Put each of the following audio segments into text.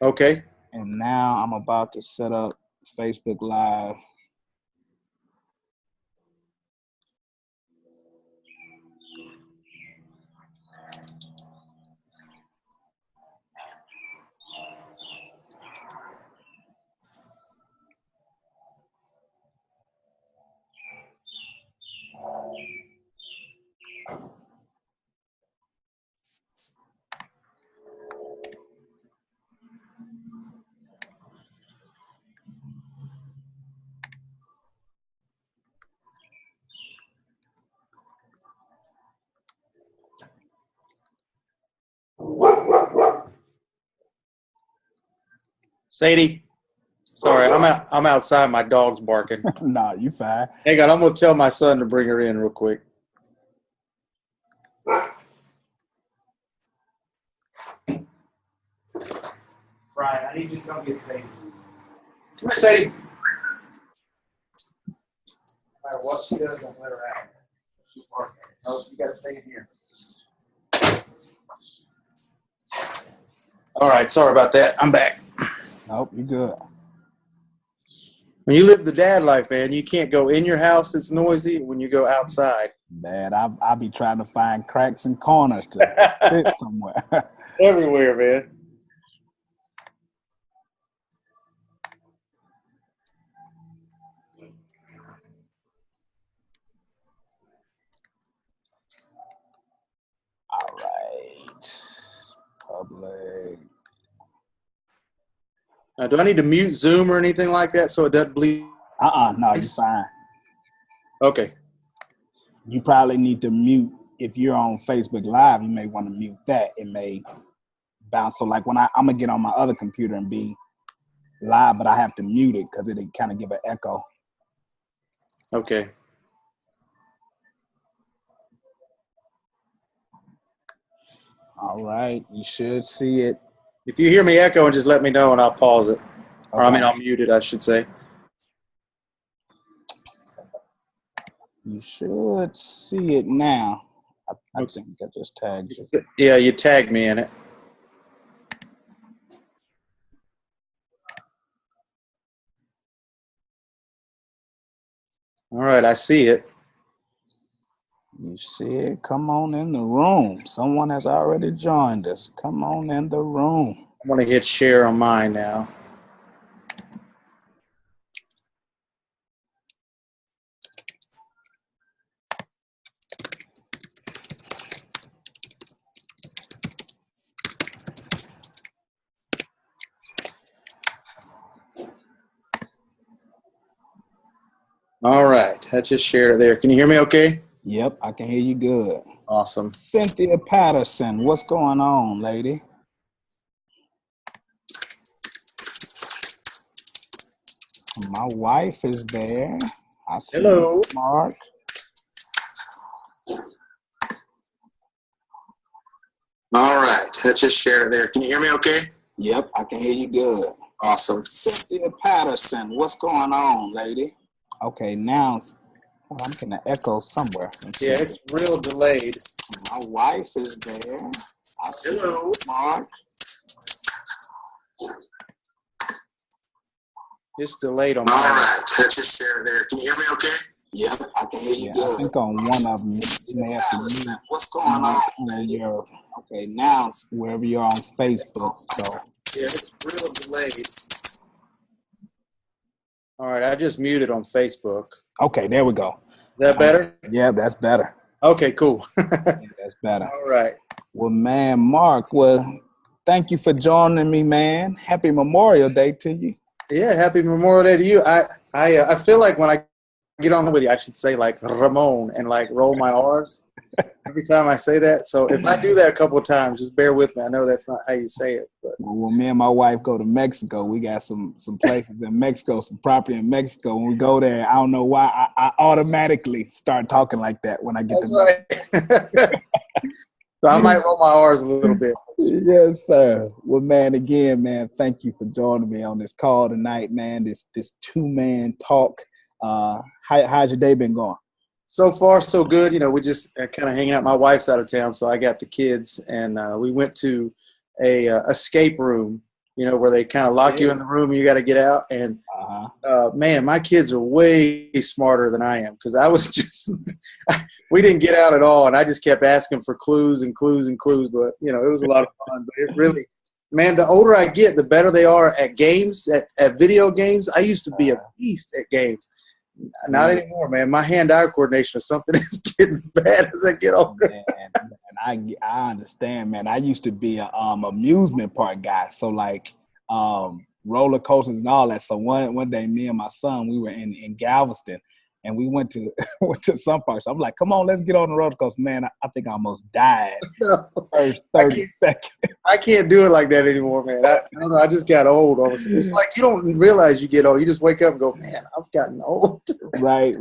Okay. And now I'm about to set up Facebook Live. Sadie. Sorry, I'm outside. My dog's barking. Nah, you fine. Hang on, I'm gonna tell my son to bring her in real quick. Brian, I need you to come get Sadie. Come here, Sadie. No matter what she does, don't let her out. She's barking. No, you gotta stay in here. All right, sorry about that. I'm back. Nope, you good. When you live the dad life, man, you can't go in your house. It's noisy. When you go outside, Man, I be trying to find cracks and corners to fit somewhere. everywhere, man. All right. Public. Now, do I need to mute Zoom or anything like that so it doesn't bleed? No, you're fine. Okay. You probably need to mute, if you're on Facebook Live, you may want to mute that. It may bounce. So like when I'm going to get on my other computer and be live, but I have to mute it because it'll kind of give an echo. Okay. All right. You should see it. If you hear me echoing, just let me know and I'll pause it. Okay. Or I'll mute it, I should say. You should see it now. I think I just tagged you. Yeah, you tagged me in it. All right, I see it. You see it? Come on in the room. Someone has already joined us. Come on in the room. I'm going to hit share on mine now. All right, I just shared it there. Can you hear me okay? Yep, I can hear you good. Awesome. Cynthia Patterson, what's going on, lady? My wife is there. I see Hello. Marc. All right, I just shared it there. Can you hear me okay? Yep, I can hear you good. Awesome. Cynthia Patterson, what's going on, lady? Okay, now I'm getting an echo somewhere. Yeah, it's real delayed. My wife is there. I see Hello. Marc. It's delayed on mine. All right, I just shared it there. Can you hear me okay? Yep, I can hear you good. I think on one of them, you may have to mute. What's going on? Your, okay, now wherever you're on Facebook. So yeah, it's real delayed. All right, I just muted on Facebook. Okay, there we go. Is that better? Yeah, that's better. Okay, cool. That's better. All right. Well, man, Marc, well, thank you for joining me, man. Happy Memorial Day to you. Yeah, happy Memorial Day to you. I feel like when I get on with you, I should say like Ramone and like roll my R's every time I say that. So if I do that a couple of times, just bear with me. I know that's not how you say it. But when me and my wife go to Mexico, we got some places in Mexico, some property in Mexico. When we go there, I don't know why I automatically start talking like that when I get to Mexico. Right. So I might roll my R's a little bit. Yes, sir. Well, man, again, man, thank you for joining me on this call tonight, man. This two-man talk. How's your day been going? So far, so good. You know, we just kind of hanging out. My wife's out of town, so I got the kids, and we went to a escape room you know, where they kind of lock you in the room and you got to get out. And man, my kids are way smarter than I am, because I was just we didn't get out at all, and I just kept asking for clues and clues and clues. But you know, it was a lot of fun. But it really, man, the older I get, the better they are at games, at video games. I used to be a beast at games. Not anymore, man. My hand-eye coordination or something is getting bad as I get older. And I understand, man. I used to be a amusement park guy, so like roller coasters and all that. So one day, me and my son, we were in Galveston, and we went to some parks. I'm like, come on, let's get on the roller coaster, man. I think I almost died first 30 seconds. I can't do it like that anymore, man. I don't know. I just got old. All of a sudden. It's like you don't realize you get old. You just wake up and go, man, I've gotten old. Right.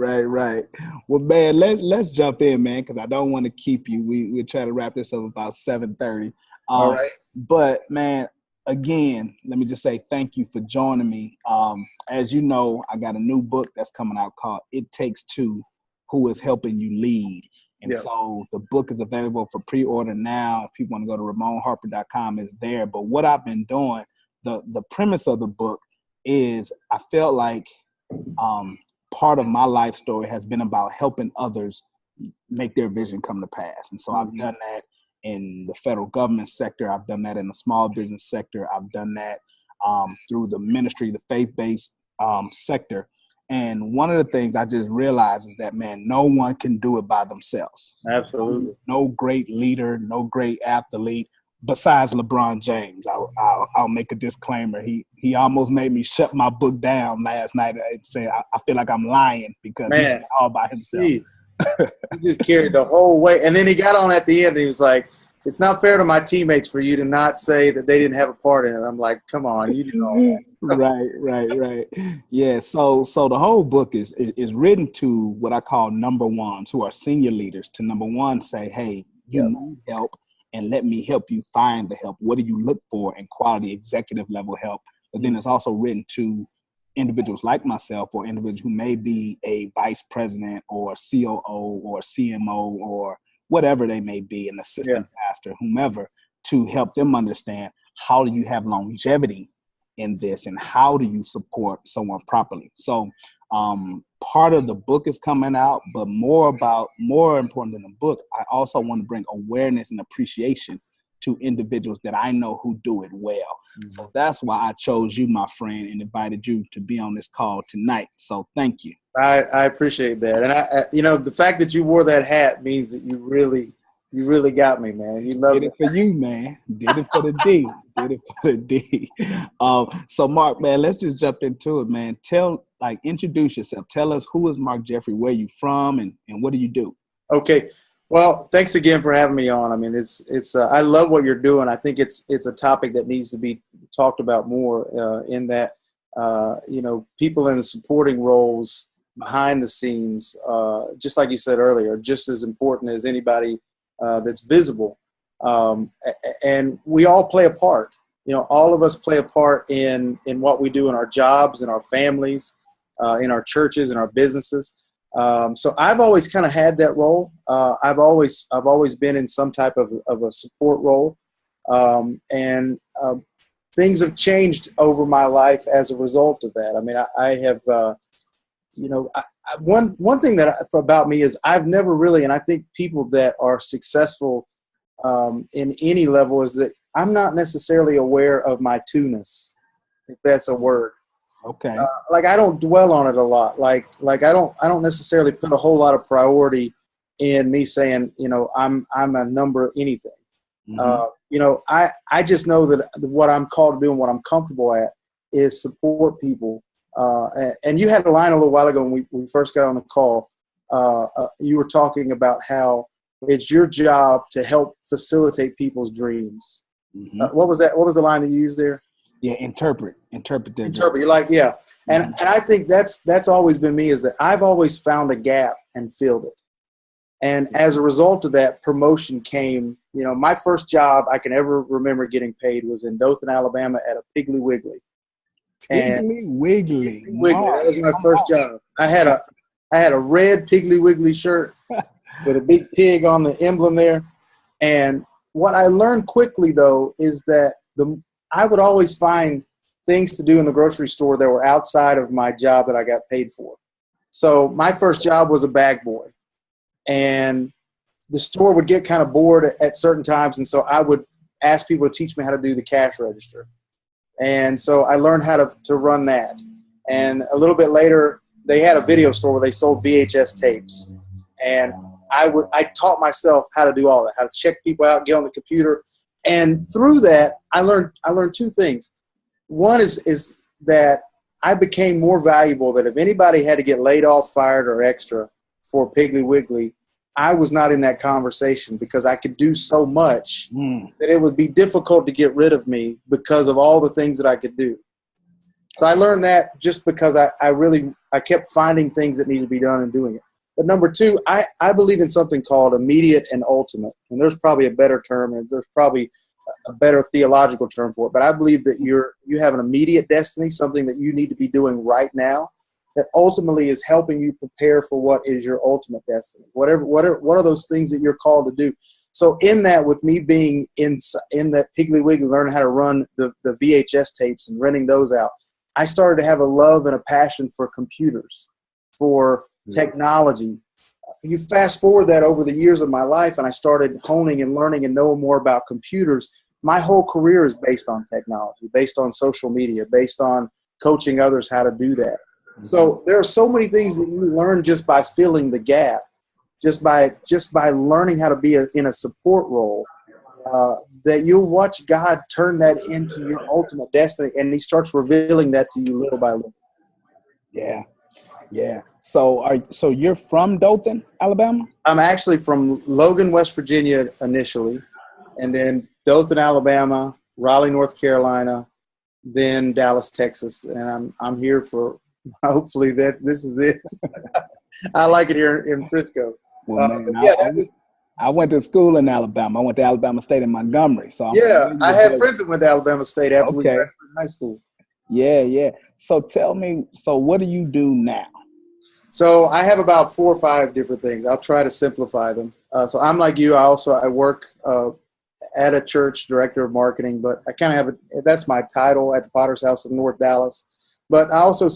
Well, man, let's jump in, man, because I don't want to keep you. We'll try to wrap this up about 7:30. All right. But, man, again, let me just say thank you for joining me. As you know, I got a new book that's coming out called It Takes Two, Who is Helping You Lead. And so the book is available for pre-order now. If people want to go to RamoneHarper.com, it's there. But what I've been doing, the premise of the book is I felt like part of my life story has been about helping others make their vision come to pass. And so I've done that in the federal government sector. I've done that in the small business sector. I've done that through the ministry, the faith-based sector. And one of the things I just realized is that, man, no one can do it by themselves. Absolutely. No great leader, no great athlete, besides LeBron James. I'll make a disclaimer. He almost made me shut my book down last night and say I feel like I'm lying because he's all by himself. He just carried the whole way. And then he got on at the end and he was like, it's not fair to my teammates for you to not say that they didn't have a part in it. I'm like, come on, you did all that. Right. Yeah, so the whole book is written to what I call number ones, who are senior leaders, to number one say, hey, you need help, and let me help you find the help. What do you look for in quality executive level help? But then it's also written to individuals like myself, or individuals who may be a vice president or COO or CMO or whatever they may be, an assistant pastor, whomever, to help them understand how do you have longevity in this and how do you support someone properly. So part of the book is coming out, but more important than the book, I also want to bring awareness and appreciation to individuals that I know who do it well. Mm-hmm. So that's why I chose you, my friend, and invited you to be on this call tonight. So thank you. I appreciate that. And I you know, the fact that you wore that hat means that you really got me, man. You love it. Did it for you, man. Did it for the D. Did it for the D. So Marc, man, let's just jump into it, man. Introduce yourself. Tell us, who is Marc Jeffrey, where you from, and what do you do? Okay. Well, thanks again for having me on. I mean, it's I love what you're doing. I think it's a topic that needs to be talked about more, in that, you know, people in the supporting roles behind the scenes, just like you said earlier, just as important as anybody that's visible. And we all play a part. You know, all of us play a part in what we do in our jobs, in our families, in our churches, in our businesses. So I've always kind of had that role. I've always been in some type of a support role. And things have changed over my life as a result of that. I mean, I have, you know, one thing about me is I've never really, and I think people that are successful in any level, is that I'm not necessarily aware of my two-ness, if that's a word. Okay. Like I don't dwell on it a lot. Like I don't necessarily put a whole lot of priority in me saying, you know, I'm a number anything. Mm-hmm. You know, I just know that what I'm called to do and what I'm comfortable at is support people. And you had a line a little while ago when we first got on the call. You were talking about how it's your job to help facilitate people's dreams. Mm-hmm. What was that? What was the line that you used there? Yeah, interpret their interpret. You're like, yeah. And I think that's always been me, is that I've always found a gap and filled it. And as a result of that, promotion came. You know, my first job I can ever remember getting paid was in Dothan, Alabama at a Piggly Wiggly. Piggly Wiggly. That was my first job. I had a red Piggly Wiggly shirt with a big pig on the emblem there. And what I learned quickly, though, is that I would always find things to do in the grocery store that were outside of my job that I got paid for. So my first job was a bag boy, and the store would get kind of bored at certain times, and so I would ask people to teach me how to do the cash register. And so I learned how to run that. And a little bit later, they had a video store where they sold VHS tapes. And I taught myself how to do all that, how to check people out, get on the computer. And through that, I learned two things. One is that I became more valuable, that if anybody had to get laid off, fired, or extra for Piggly Wiggly, I was not in that conversation because I could do so much that it would be difficult to get rid of me because of all the things that I could do. So I learned that just because I kept finding things that needed to be done and doing it. But number two, I believe in something called immediate and ultimate. And there's probably a better term, and there's probably a better theological term for it. But I believe that you have an immediate destiny, something that you need to be doing right now, that ultimately is helping you prepare for what is your ultimate destiny. What are those things that you're called to do? So in that, with me being in that Piggly Wiggly, learning how to run the VHS tapes and renting those out, I started to have a love and a passion for computers, for technology. You fast forward that over the years of my life, and I started honing and learning and knowing more about computers. My whole career is based on technology, based on social media, based on coaching others how to do that. So there are so many things that you learn just by filling the gap, just by learning how to be in a support role, that you'll watch God turn that into your ultimate destiny, and he starts revealing that to you little by little. Yeah. Yeah. So you're from Dothan, Alabama? I'm actually from Logan, West Virginia initially, and then Dothan, Alabama, Raleigh, North Carolina, then Dallas, Texas, and I'm here for hopefully this is it. I like it here in Frisco. Well, man, I went to school in Alabama. I went to Alabama State in Montgomery. So I had friends that went to Alabama State after we graduated high school. Yeah. So tell me, what do you do now? So I have about 4 or 5 different things. I'll try to simplify them. So I'm like you. I work at a church, director of marketing, but I kind of that's my title at the Potter's House of North Dallas. But I also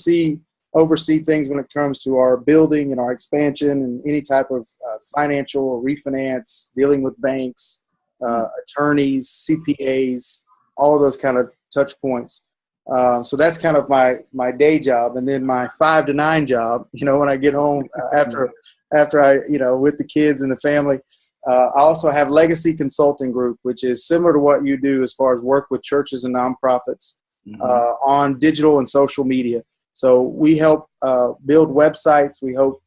oversee things when it comes to our building and our expansion and any type of financial or refinance, dealing with banks, attorneys, CPAs, all of those kind of touch points. So that's kind of my day job. And then my 5 to 9 job, when I get home after I, with the kids and the family, I also have Legacy Consulting Group, which is similar to what you do as far as work with churches and nonprofits on digital and social media. So we help build websites. We help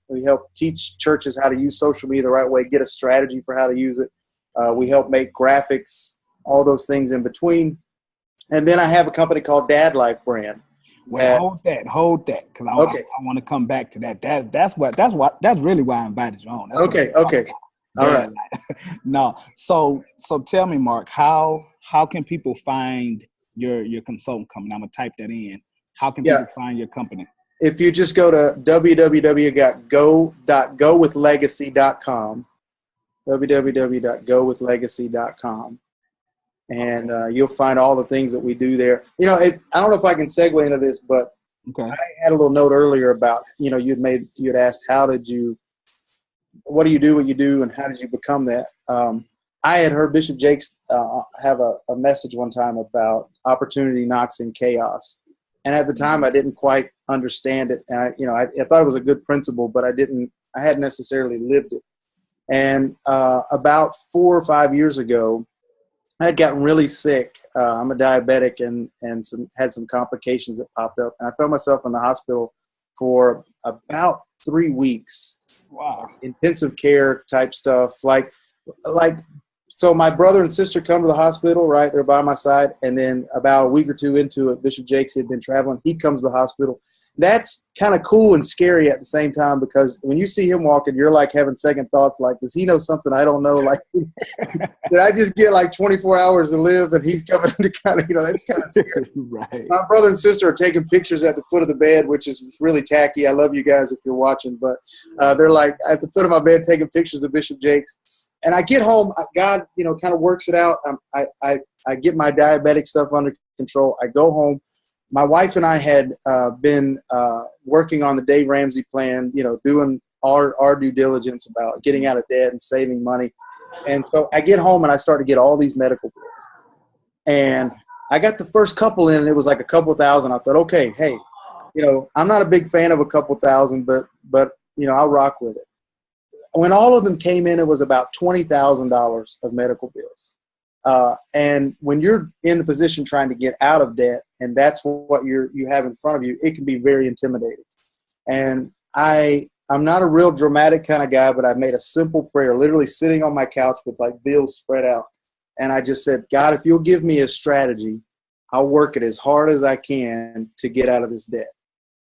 teach churches how to use social media the right way, get a strategy for how to use it. We help make graphics, all those things in between. And then I have a company called DadLife brand. Well, hold that, because I want to come back to that. That's really why I invited you on. Okay. All right. No. So tell me, Marc, how can people find your consultant company? I'm gonna type that in. How can people find your company? If you just go to www.gowithlegacy.com, www.gowithlegacy.com, and you'll find all the things that we do there. I don't know if I can segue into this, but I had a little note earlier about, you'd asked, what do you do, what you do, and how did you become that? I had heard Bishop Jakes have a message one time about opportunity knocks in chaos. And at the time, I didn't quite understand it. And I thought it was a good principle, but I hadn't necessarily lived it. And about 4 or 5 years ago, I had gotten really sick. I'm a diabetic and had some complications that popped up. And I found myself in the hospital for about 3 weeks. Wow. Intensive care type stuff. So my brother and sister come to the hospital, right? They're by my side. And then about a week or 2 into it, Bishop Jakes had been traveling. He comes to the hospital. That's kind of cool and scary at the same time, because when you see him walking, you're like having second thoughts, like, does he know something I don't know? Like, did I just get like 24 hours to live and he's coming to kind of, that's kind of scary. Right. My brother and sister are taking pictures at the foot of the bed, which is really tacky. I love you guys if you're watching, but they're like at the foot of my bed taking pictures of Bishop Jakes. And I get home, God, kind of works it out. I get my diabetic stuff under control. I go home. My wife and I had been working on the Dave Ramsey plan, doing our due diligence about getting out of debt and saving money. And so I get home and I start to get all these medical bills. And I got the first couple in, and it was like a couple thousand. I thought, okay, hey, I'm not a big fan of a couple thousand, but I'll rock with it. When all of them came in, it was about $20,000 of medical bills. And when you're in a position trying to get out of debt, and that's what you have in front of you, it can be very intimidating. And I'm not a real dramatic kind of guy, but I made a simple prayer, literally sitting on my couch with like bills spread out. And I just said, God, if you'll give me a strategy, I'll work it as hard as I can to get out of this debt.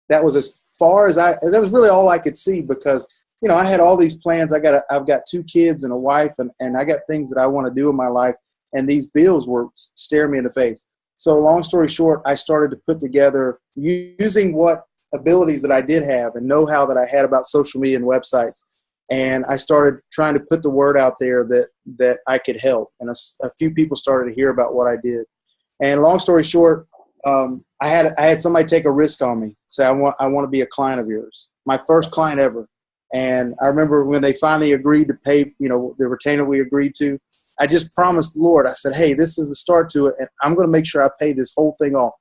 That was as far as that was really all I could see, because I had all these plans. I've got 2 kids and a wife, and I got things that I want to do in my life. And these bills were staring me in the face. So long story short, I started to put together, using what abilities that I did have and know-how that I had about social media and websites. And I started trying to put the word out there that I could help. And a few people started to hear about what I did. And long story short, I had somebody take a risk on me, say, I want to be a client of yours. My first client ever. And I remember when they finally agreed to pay, the retainer we agreed to, I just promised the Lord, I said, hey, this is the start to it, and I'm going to make sure I pay this whole thing off.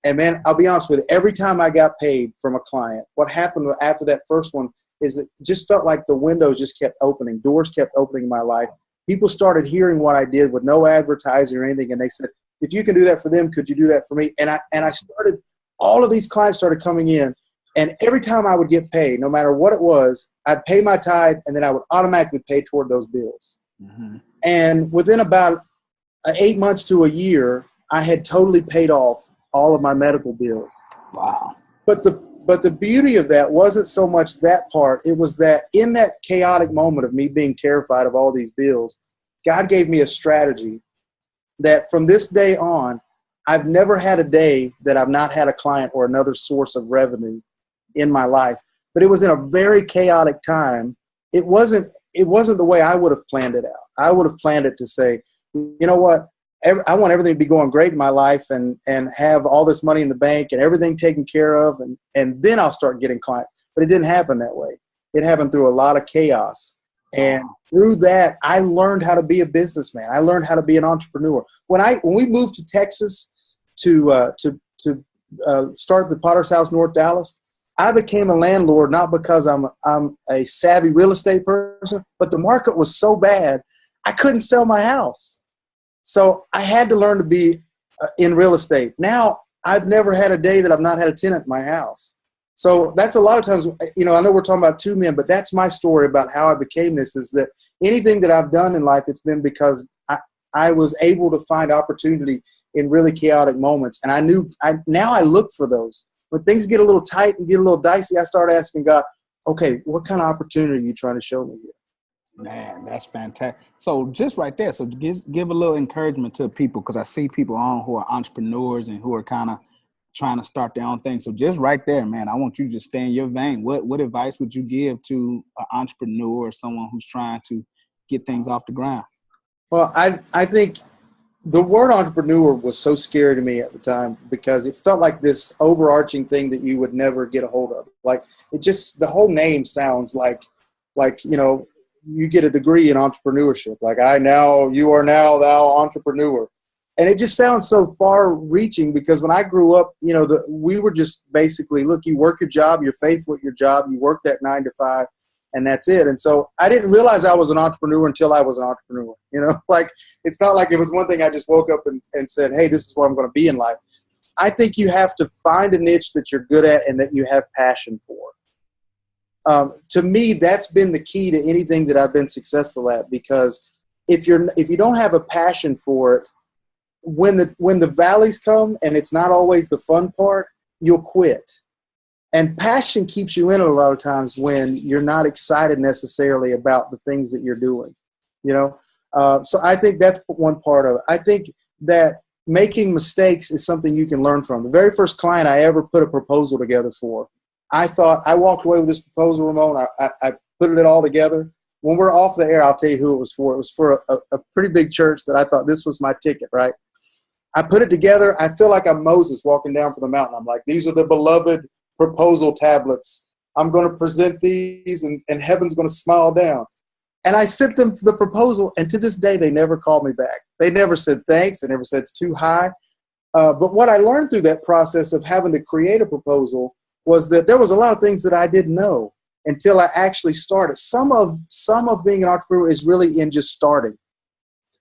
And, man, I'll be honest with you, every time I got paid from a client, what happened after that first one is it just felt like the windows just kept opening. Doors kept opening in my life. People started hearing what I did with no advertising or anything, and they said, if you can do that for them, could you do that for me? And I started – all of these clients started coming in, and every time I would get paid, no matter what it was, I'd pay my tithe, and then I would automatically pay toward those bills. Mm-hmm. And within about 8 months to a year, I had totally paid off all of my medical bills. Wow. But the beauty of that wasn't so much that part. It was that in that chaotic moment of me being terrified of all these bills, God gave me a strategy that from this day on, I've never had a day that I've not had a client or another source of revenue in my life. But it was in a very chaotic time. It wasn't the way I would have planned it out. I would have planned it to say, you know what, I want everything to be going great in my life and have all this money in the bank and everything taken care of, and then I'll start getting clients. But it didn't happen that way. It happened through a lot of chaos. And through that, I learned how to be a businessman. I learned how to be an entrepreneur. When we moved to Texas to start the Potter's House North Dallas, I became a landlord not because I'm a savvy real estate person, but the market was so bad I couldn't sell my house. So I had to learn to be in real estate. Now I've never had a day that I've not had a tenant in my house. So that's a lot of times, I know we're talking about 2 men, but that's my story about how I became this, is that anything that I've done in life, it's been because I was able to find opportunity in really chaotic moments. And now I look for those. When things get a little tight and get a little dicey, I start asking God, okay, what kind of opportunity are you trying to show me here? Man, that's fantastic. So just right there, so give a little encouragement to people, because I see people on who are entrepreneurs and who are kind of trying to start their own thing. So just right there, man, I want you to just stay in your vein. What advice would you give to an entrepreneur or someone who's trying to get things off the ground? Well, I think the word entrepreneur was so scary to me at the time because it felt like this overarching thing that you would never get a hold of. Like the whole name sounds like, you get a degree in entrepreneurship. Like you are now thou entrepreneur. And it just sounds so far reaching because when I grew up, we were just basically, look, you work your job, you're faithful at your job, you work that 9 to 5, and that's it. And so I didn't realize I was an entrepreneur until I was an entrepreneur. Like it's not like it was one thing I just woke up and said, hey, this is what I'm going to be in life. I think you have to find a niche that you're good at and that you have passion for. To me, that's been the key to anything that I've been successful at, because if you don't have a passion for it, when the valleys come and it's not always the fun part, you'll quit. And passion keeps you in it a lot of times when you're not excited necessarily about the things that you're doing, So I think that's one part of it. I think that making mistakes is something you can learn from. The very first client I ever put a proposal together for, I thought I walked away with this proposal, Ramone. I put it all together. When we're off the air, I'll tell you who it was for. It was for a pretty big church that I thought this was my ticket, right? I put it together. I feel like I'm Moses walking down from the mountain. I'm like, these are the beloved proposal tablets. I'm going to present these, and heaven's going to smile down. And I sent them the proposal, and to this day, they never called me back. They never said thanks. They never said it's too high. But what I learned through that process of having to create a proposal was that there was a lot of things that I didn't know until I actually started. Some of being an entrepreneur is really in just starting.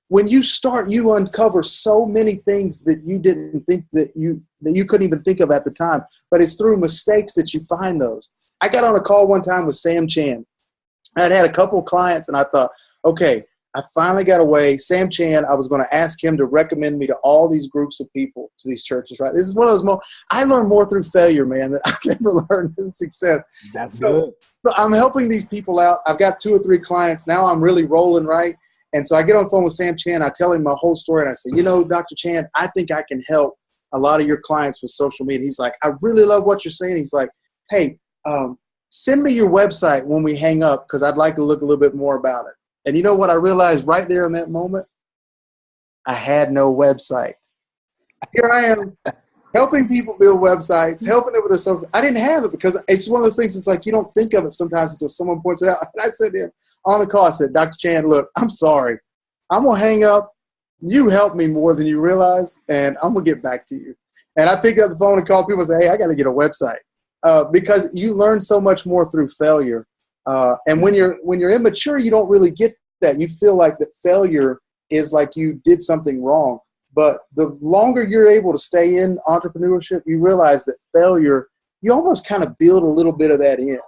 When you start, you uncover so many things that you didn't think that you couldn't even think of at the time. But it's through mistakes that you find those. I got on a call one time with Sam Chan. I'd had a couple of clients, and I thought, okay, I finally got away. Sam Chan, I was going to ask him to recommend me to all these groups of people, to these churches, right? This is one of those I learned more through failure, man, than I've ever learned in success. That's good. So I'm helping these people out. I've got 2 or 3 clients. Now I'm really rolling, right? And so I get on the phone with Sam Chan. I tell him my whole story, and I say, Dr. Chan, I think I can help a lot of your clients with social media. He's like, I really love what you're saying. He's like, hey, send me your website when we hang up, because I'd like to look a little bit more about it. And you know what I realized right there in that moment? I had no website. Here I am helping people build websites, helping them with their social. I didn't have it because it's one of those things. It's like you don't think of it sometimes until someone points it out. And I said to him on the call, I said, Dr. Chan, look, I'm sorry. I'm going to hang up. You helped me more than you realize, and I'm going to get back to you. And I pick up the phone and call people and say, hey, I got to get a website. Because you learn so much more through failure. And when you're immature, you don't really get that. You feel like that failure is like you did something wrong. But the longer you're able to stay in entrepreneurship, you realize that failure, you almost kind of build a little bit of that in.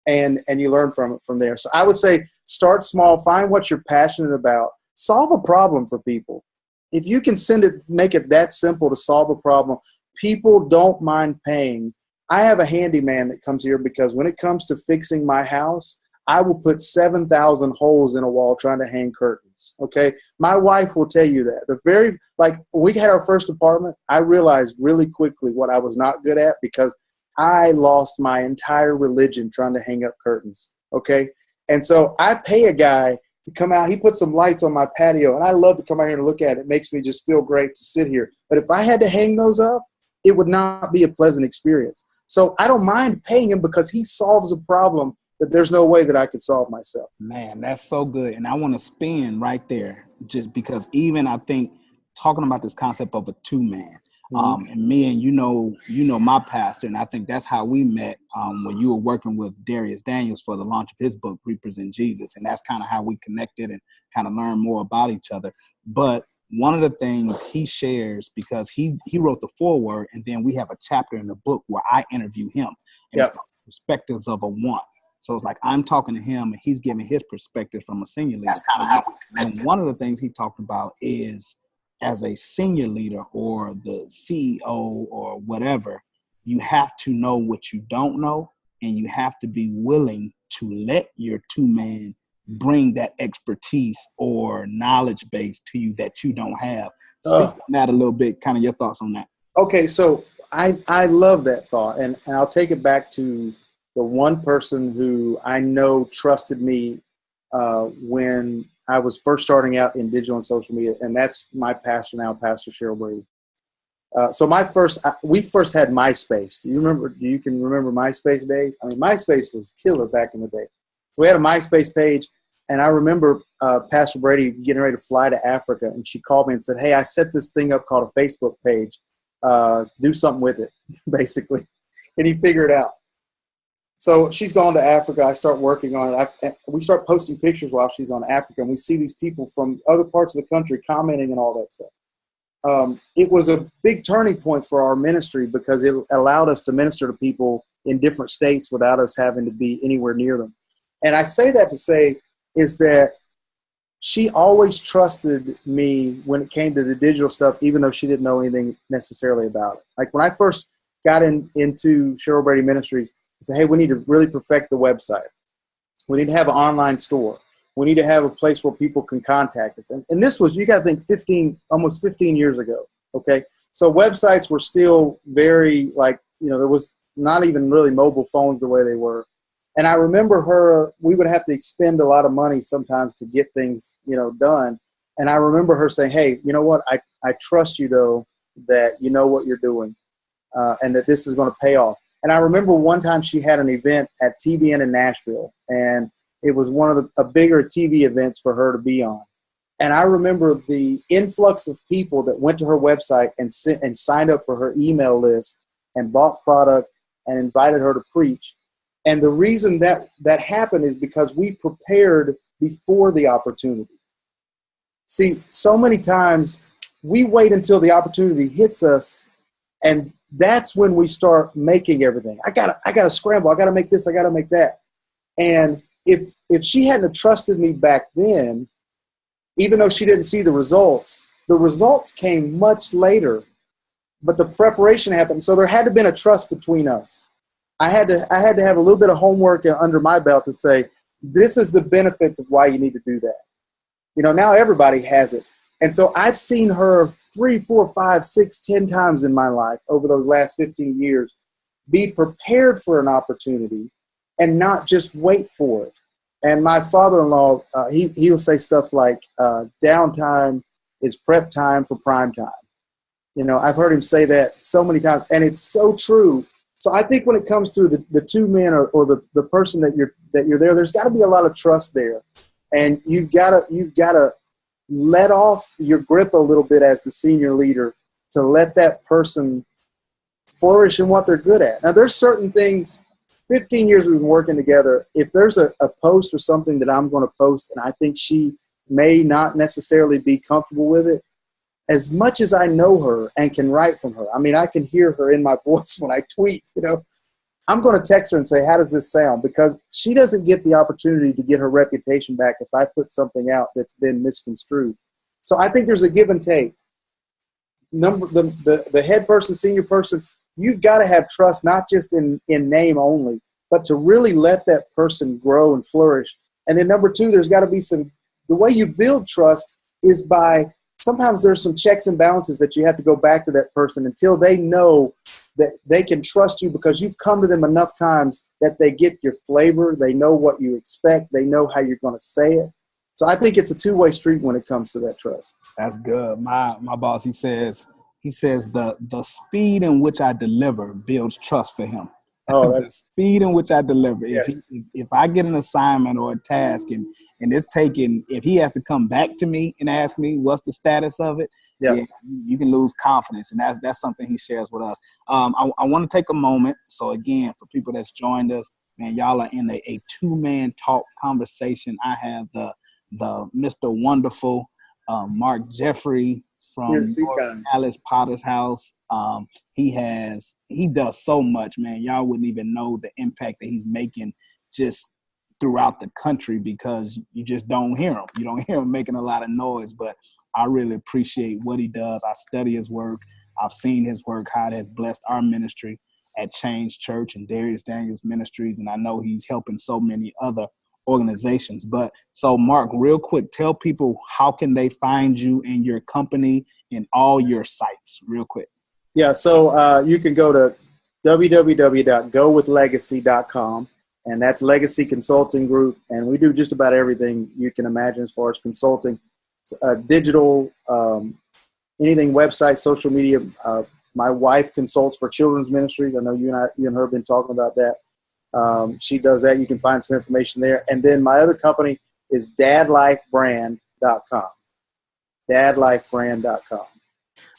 And you learn from it from there. So I would say start small, find what you're passionate about, solve a problem for people. If you can make it that simple to solve a problem, people don't mind paying. I have a handyman that comes here because when it comes to fixing my house, I will put 7,000 holes in a wall trying to hang curtains. Okay. My wife will tell you that. When we had our first apartment, I realized really quickly what I was not good at because I lost my entire religion trying to hang up curtains. Okay. And so I pay a guy to come out. He puts some lights on my patio, and I love to come out here and look at it. It makes me just feel great to sit here. But if I had to hang those up, it would not be a pleasant experience. So I don't mind paying him because he solves a problem that there's no way that I could solve myself. Man, that's so good. And I want to spin right there just because even I think talking about this concept of a two-man, and me and you know my pastor, and I think that's how we met when you were working with Darius Daniels for the launch of his book, Represent Jesus. And that's kind of how we connected and kind of learned more about each other. But one of the things he shares, because he wrote the foreword, and then we have a chapter in the book where I interview him. And it's perspectives of a one. So it's like I'm talking to him and he's giving his perspective from a senior leader. That's kind of how we connect. And one of the things he talked about is as a senior leader or the CEO or whatever, you have to know what you don't know, and you have to be willing to let your two-man bring that expertise or knowledge base to you that you don't have. Speak on that a little bit, kind of your thoughts on that. Okay, so I love that thought, and I'll take it back to the one person who I know trusted me when I was first starting out in digital and social media, and that's my pastor now, Pastor Cheryl Brady. So we first had MySpace. You can remember MySpace days? I mean, MySpace was killer back in the day. We had a MySpace page, and I remember Pastor Brady getting ready to fly to Africa, and she called me and said, hey, I set this thing up called a Facebook page. Do something with it, basically. And he figured it out. So she's gone to Africa. I start working on it. We start posting pictures while she's on Africa, and we see these people from other parts of the country commenting and all that stuff. It was a big turning point for our ministry because it allowed us to minister to people in different states without us having to be anywhere near them. And I say that to say is that she always trusted me when it came to the digital stuff, even though she didn't know anything necessarily about it. Like when I first got into Cheryl Brady Ministries, I said, hey, we need to really perfect the website. We need to have an online store. We need to have a place where people can contact us. And this was, you got to think almost 15 years ago. Okay. So websites were still very there was not even really mobile phones the way they were. And I remember we would have to expend a lot of money sometimes to get things, done. And I remember her saying, hey, you know what? I trust you, though, that you know what you're doing and that this is going to pay off. And I remember one time she had an event at TBN in Nashville, and it was one of the bigger TV events for her to be on. And I remember the influx of people that went to her website and signed up for her email list and bought product and invited her to preach. And the reason that happened is because we prepared before the opportunity. See, so many times we wait until the opportunity hits us, and that's when we start making everything. I gotta scramble. I gotta make this. I gotta make that. And if she hadn't trusted me back then, even though she didn't see the results came much later, but the preparation happened. So there had to have been a trust between us. I had to have a little bit of homework under my belt to say, this is the benefits of why you need to do that. You know, now everybody has it. And so I've seen her 3, 4, 5, 6, 10 times in my life over those last 15 years be prepared for an opportunity and not just wait for it. And my father-in-law, he'll say stuff like, downtime is prep time for prime time. You know, I've heard him say that so many times, and it's so true. So I think when it comes to the two men or the person that you're there, there's got to be a lot of trust there. And you've got to let off your grip a little bit as the senior leader to let that person flourish in what they're good at. Now, there's certain things, 15 years we've been working together, if there's a post or something that I'm going to post and I think she may not necessarily be comfortable with it, as much as I know her and can write from her, I mean, I can hear her in my voice when I tweet, you know, I'm going to text her and say, how does this sound? Because she doesn't get the opportunity to get her reputation back if I put something out that's been misconstrued. So I think there's a give and take. The head person, senior person, you've got to have trust, not just in name only, but to really let that person grow and flourish. And then number two, there's got to be the way you build trust is by, sometimes there's some checks and balances that you have to go back to that person until they know that they can trust you because you've come to them enough times that they get your flavor. They know what you expect. They know how you're going to say it. So I think it's a two-way street when it comes to that trust. That's good. My boss, he says the speed in which I deliver builds trust for him. Oh, the speed in which I deliver. Yes. If I get an assignment or a task and it's taking, if he has to come back to me and ask me what's the status of it, yeah, you can lose confidence. And that's something he shares with us. I want to take a moment. So again, for people that's joined us, man, y'all are in a two-man talk conversation. I have the Mr. Wonderful, Marc Jeffrey from Alice Potter's house. He does so much, man. Y'all wouldn't even know the impact that he's making just throughout the country because you just don't hear him. You don't hear him making a lot of noise, but I really appreciate what he does. I study his work. I've seen his work, how it has blessed our ministry at Change Church and Darius Daniels Ministries, and I know he's helping so many other organizations. But so Marc, real quick, tell people how can they find you and your company and all your sites real quick. Yeah, so you can go to www.gowithlegacy.com, and that's Legacy Consulting Group, and we do just about everything you can imagine as far as consulting, digital, anything, website, social media. My wife consults for children's ministries. I know you and her have been talking about that. She does that. You can find some information there. And then my other company is DadLifeBrand.com. DadLifeBrand.com.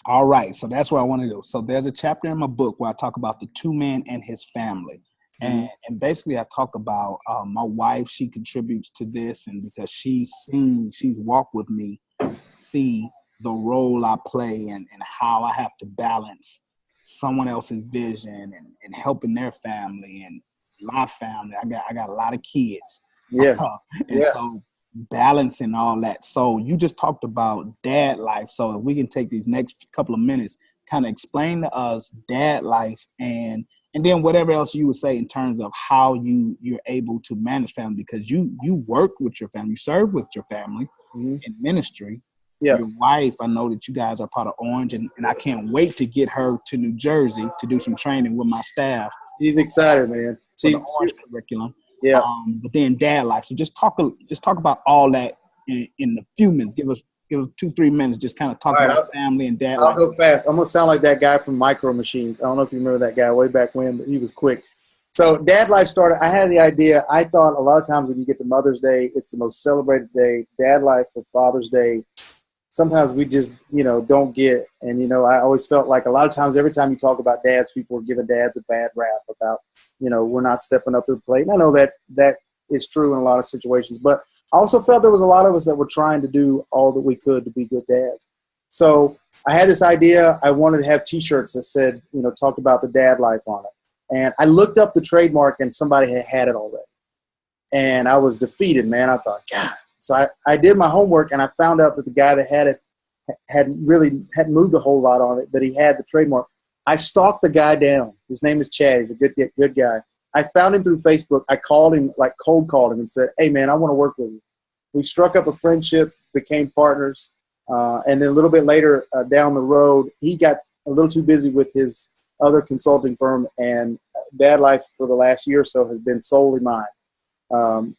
All right. So that's what I want to do. So there's a chapter in my book where I talk about the two man and his family. And basically I talk about my wife. She contributes to this, and because she's walked with me, see the role I play and how I have to balance someone else's vision and helping their family and my family. I got a lot of kids. Yeah. So balancing all that. So you just talked about dad life. So if we can take these next couple of minutes, kind of explain to us dad life and then whatever else you would say in terms of how you're able to manage family, because you work with your family, you serve with your family in ministry. Yeah. Your wife, I know that you guys are part of Orange, and I can't wait to get her to New Jersey to do some training with my staff. She's excited, man. For the Orange curriculum. Yeah. But then dad life. So just talk about all that in a few minutes. Give us give us 2-3 minutes, just kind of talk All right, about family and dad I'll life. go fast. I'm going to sound like that guy from Micro Machines. I don't know if you remember that guy way back when, but he was quick. So Dad Life started, I had the idea. I thought a lot of times when you get to Mother's Day, it's the most celebrated day. Dad Life for Father's Day, sometimes we just, don't get. And, I always felt like a lot of times, every time you talk about dads, people are giving dads a bad rap about, we're not stepping up to the plate. And I know that is true in a lot of situations. But I also felt there was a lot of us that were trying to do all that we could to be good dads. So I had this idea. I wanted to have T-shirts that said, talked about the Dad Life on it. And I looked up the trademark, and somebody had it already. And I was defeated, man. I thought, God. So I did my homework, and I found out that the guy that had it hadn't moved a whole lot on it, but he had the trademark. I stalked the guy down. His name is Chad. He's a good guy. I found him through Facebook. I called him, cold called him and said, hey, man, I want to work with you. We struck up a friendship, became partners. And then a little bit later down the road, he got a little too busy with his other consulting firm, and Dad Life for the last year or so has been solely mine.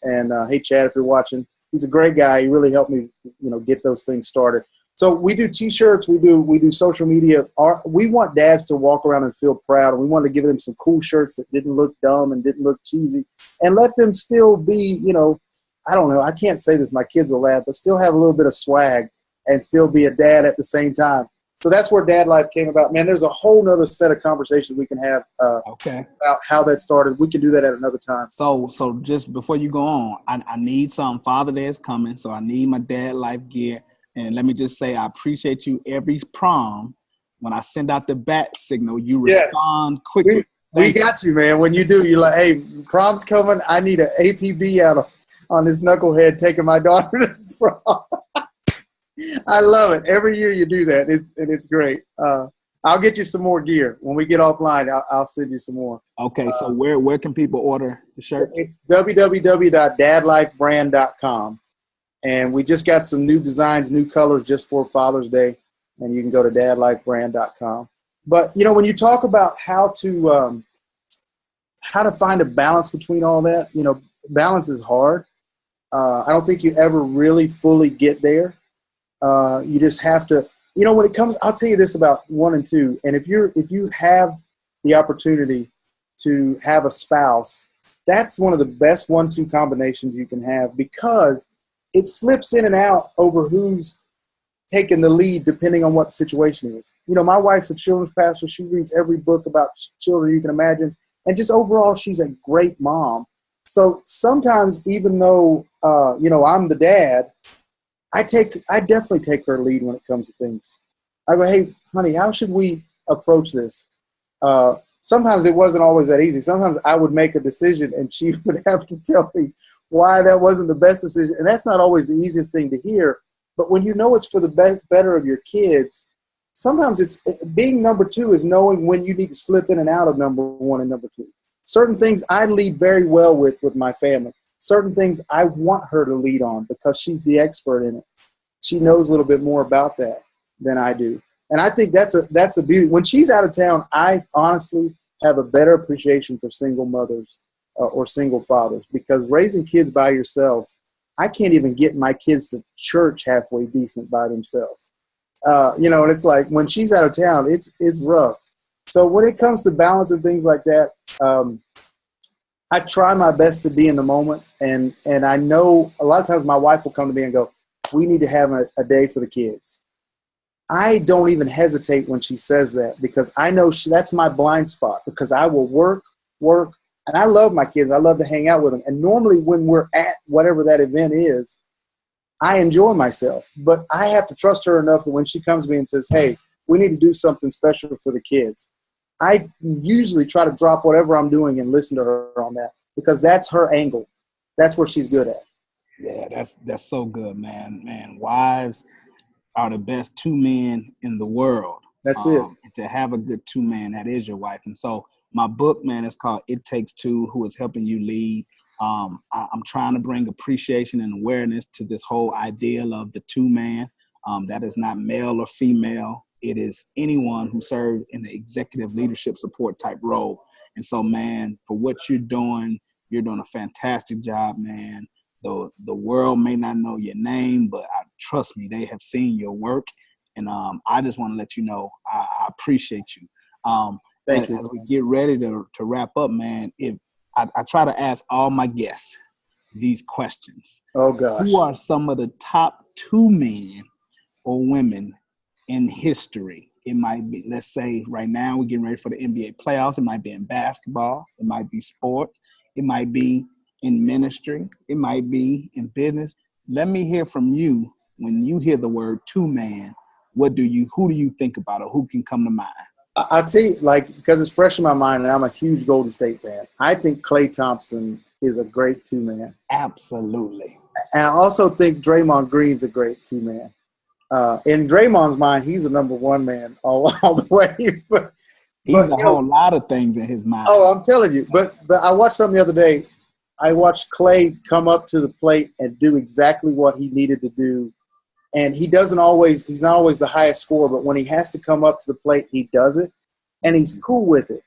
Hey, Chad, if you're watching, he's a great guy. He really helped me, get those things started. So we do T-shirts, we do social media. We want dads to walk around and feel proud, and we want to give them some cool shirts that didn't look dumb and didn't look cheesy, and let them still be, I don't know, I can't say this, my kids will laugh, but still have a little bit of swag and still be a dad at the same time. So that's where Dad Life came about. Man, there's a whole nother set of conversations we can have about how that started. We can do that at another time. So just before you go on, I need some. Father Day is coming, so I need my Dad Life gear. And let me just say, I appreciate you every prom. When I send out the bat signal, you respond quickly. We got you, man. When you do, you're like, hey, prom's coming. I need an APB out on this knucklehead taking my daughter to the prom. I love it. Every year you do that. It's great. I'll get you some more gear. When we get offline, I'll send you some more. Okay, so where can people order the shirt? It's www.dadlifebrand.com. And we just got some new designs, new colors just for Father's Day. And you can go to dadlifebrand.com. But, when you talk about how to find a balance between all that, balance is hard. I don't think you ever really fully get there. You just have to, when it comes, I'll tell you this about 1 and 2. And if you have the opportunity to have a spouse, that's one of the best 1-2 combinations you can have, because it slips in and out over who's taking the lead depending on what the situation is. My wife's a children's pastor. She reads every book about children you can imagine. And just overall, she's a great mom. So sometimes, even though, I'm the dad, I definitely take her lead when it comes to things. I go, hey, honey, how should we approach this? Sometimes it wasn't always that easy. Sometimes I would make a decision and she would have to tell me why that wasn't the best decision. And that's not always the easiest thing to hear. But when it's for the better of your kids, sometimes it's being number 2 is knowing when you need to slip in and out of number 1 and number 2. Certain things I lead very well with my family. Certain things I want her to lead on because she's the expert in it. She knows a little bit more about that than I do. And I think that's a beauty. When she's out of town, I honestly have a better appreciation for single mothers or single fathers, because raising kids by yourself, I can't even get my kids to church halfway decent by themselves. And it's like when she's out of town, it's rough. So when it comes to balance and things like that, I try my best to be in the moment, and I know a lot of times my wife will come to me and go, we need to have a day for the kids. I don't even hesitate when she says that, because I know that's my blind spot, because I will work, and I love my kids. I love to hang out with them. And normally when we're at whatever that event is, I enjoy myself. But I have to trust her enough that when she comes to me and says, hey, we need to do something special for the kids, I usually try to drop whatever I'm doing and listen to her on that, because that's her angle. That's where she's good at. Yeah, that's so good, man. Man, wives are the best 2 men in the world. That's it. To have a good 2 man, that is your wife. And so my book, man, is called It Takes Two, Who is Helping You Lead. I'm trying to bring appreciation and awareness to this whole ideal of the 2 man. That is not male or female. It is anyone who served in the executive leadership support type role. And so, man, for what you're doing a fantastic job, man. the world may not know your name, but trust me, they have seen your work. And I just want to let you know I appreciate you. Thank you. As we get ready to wrap up, man, if I try to ask all my guests these questions. Oh, gosh. Who are some of the top 2 men or women in history? It might be, let's say right now we're getting ready for the NBA playoffs. It might be in basketball. It might be sports. It might be in ministry. It might be in business. Let me hear from you when you hear the word 2 man. Who do you think about, or who can come to mind? I'll tell you, because it's fresh in my mind, and I'm a huge Golden State fan. I think Klay Thompson is a great 2 man. Absolutely. And I also think Draymond Green's a great 2 man. In Draymond's mind, he's a number 1 man all the way. He's a whole lot of things in his mind. Oh, I'm telling you. But I watched something the other day. I watched Klay come up to the plate and do exactly what he needed to do. And he's not always the highest scorer, but when he has to come up to the plate, he does it. And he's cool with it.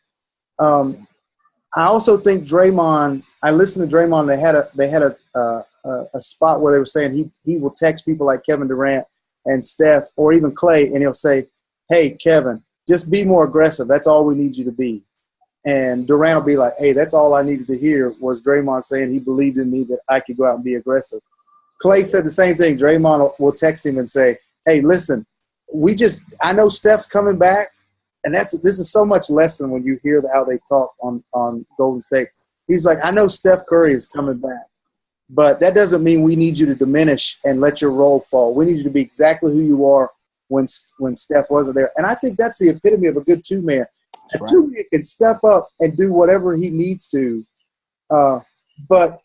I also think Draymond, I listened to Draymond, they had a spot where they were saying he will text people like Kevin Durant and Steph or even Klay, and he'll say, hey, Kevin, just be more aggressive. That's all we need you to be. And Durant will be like, hey, that's all I needed to hear was Draymond saying he believed in me that I could go out and be aggressive. Klay said the same thing. Draymond will text him and say, hey, listen, I know Steph's coming back, and this is so much less than when you hear how they talk on Golden State. He's like, I know Steph Curry is coming back, but that doesn't mean we need you to diminish and let your role fall. We need you to be exactly who you are when Steph wasn't there. And I think that's the epitome of a good 2 man. A 2 man can step up and do whatever he needs to, but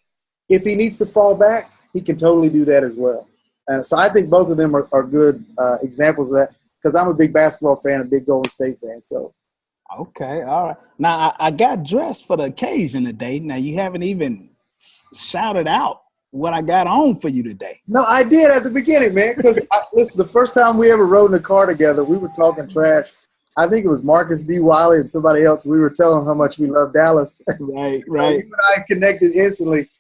if he needs to fall back, he can totally do that as well. And so I think both of them are good examples of that because I'm a big basketball fan, a big Golden State fan. So, okay, all right. Now, I got dressed for the occasion today. Now, you haven't even shouted out what I got on for you today. No, I did at the beginning, man, because, listen, the first time we ever rode in a car together, we were talking trash. I think it was Marcus D. Wiley and somebody else. We were telling them how much we love Dallas. Right. You and I connected instantly.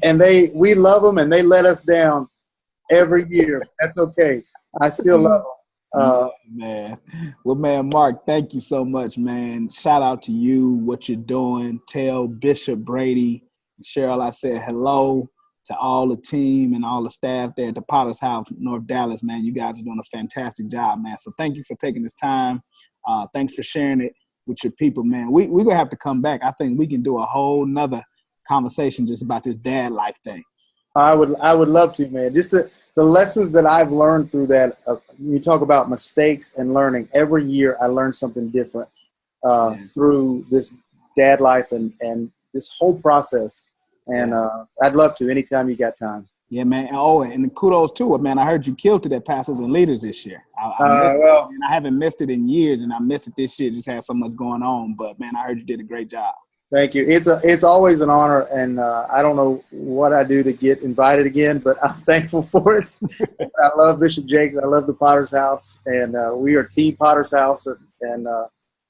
And we love them, and they let us down every year. That's okay. I still love them. Man. Well, man, Marc, thank you so much, man. Shout out to you, what you're doing. Tell Bishop Brady, Cheryl, I said hello to all the team and all the staff there at the Potter's House, North Dallas, man. You guys are doing a fantastic job, man. So thank you for taking this time. Thanks for sharing it with your people, man. We're going to have to come back. I think we can do a whole nother conversation just about this DadLife thing. I would love to, man. Just the lessons that I've learned through that. You talk about mistakes and learning. Every year I learn something different through this DadLife and this whole process. And I'd love to anytime you got time. Yeah, man. Oh, and kudos to it, man. I heard you killed it at Pastors and Leaders this year. I haven't missed it in years, and I missed it this year. Just had so much going on. But, man, I heard you did a great job. Thank you. It's always an honor, and I don't know what I do to get invited again, but I'm thankful for it. I love Bishop Jakes. I love the Potter's House, and we are Team Potter's House, and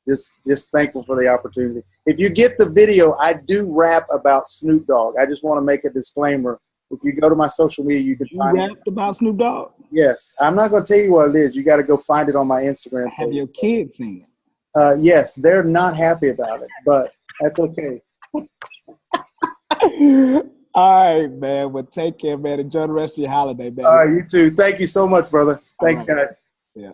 just thankful for the opportunity. If you get the video, I do rap about Snoop Dogg. I just want to make a disclaimer. If you go to my social media, you can find it. You rapped about Snoop Dogg? Yes. I'm not going to tell you what it is. You got to go find it on my Instagram page. Have your kids seen it? Yes. They're not happy about it, but that's okay. All right, man. Well, take care, man. Enjoy the rest of your holiday, man. All right, you too. Thank you so much, brother. Thanks, guys. Yeah.